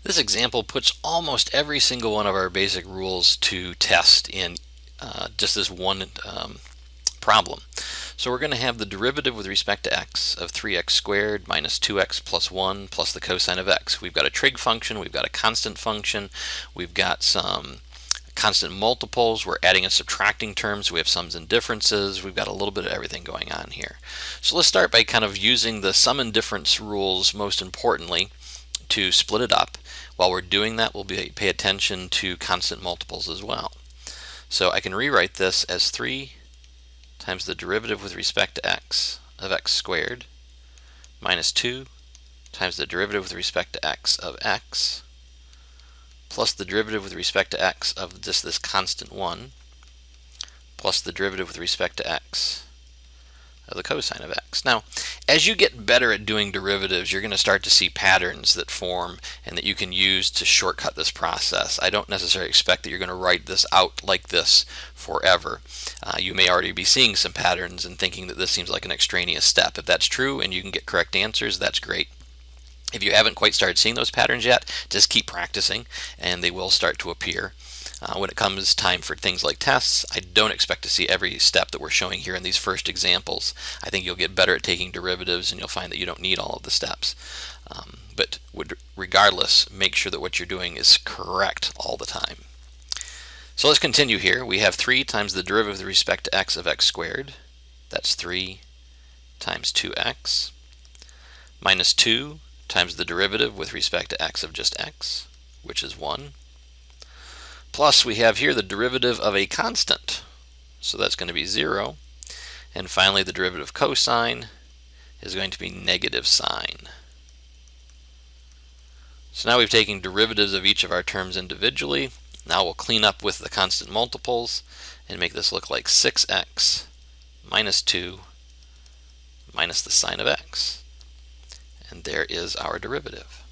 This example puts almost every single one of our basic rules to test in just this one problem. So we're going to have the derivative with respect to x of 3x squared minus 2x plus 1 plus the cosine of x. We've got a trig function, we've got a constant function, we've got some constant multiples, we're adding and subtracting terms, we have sums and differences, we've got a little bit of everything going on here. So let's start by kind of using the sum and difference rules most importantly to split it up. While we're doing that, we'll pay attention to constant multiples as well. So I can rewrite this as 3 times the derivative with respect to x of x squared minus 2 times the derivative with respect to x of x plus the derivative with respect to x of just this constant 1 plus the derivative with respect to x of the cosine of x. Now, as you get better at doing derivatives, you're going to start to see patterns that form and that you can use to shortcut this process. I don't necessarily expect that you're going to write this out like this forever. You may already be seeing some patterns and thinking that this seems like an extraneous step. If that's true and you can get correct answers, that's great. If you haven't quite started seeing those patterns yet, just keep practicing and they will start to appear. When it comes time for things like tests, I don't expect to see every step that we're showing here in these first examples. I think you'll get better at taking derivatives and you'll find that you don't need all of the steps. But regardless, make sure that what you're doing is correct all the time. So let's continue here. We have 3 times the derivative with respect to x of x squared. That's 3 times 2x. Minus 2 times the derivative with respect to x of just x, which is 1. Plus we have here the derivative of a constant, so that's going to be 0. And finally the derivative of cosine is going to be negative sine. So now we've taken derivatives of each of our terms individually. Now we'll clean up with the constant multiples and make this look like 6x minus 2 minus the sine of x. And there is our derivative.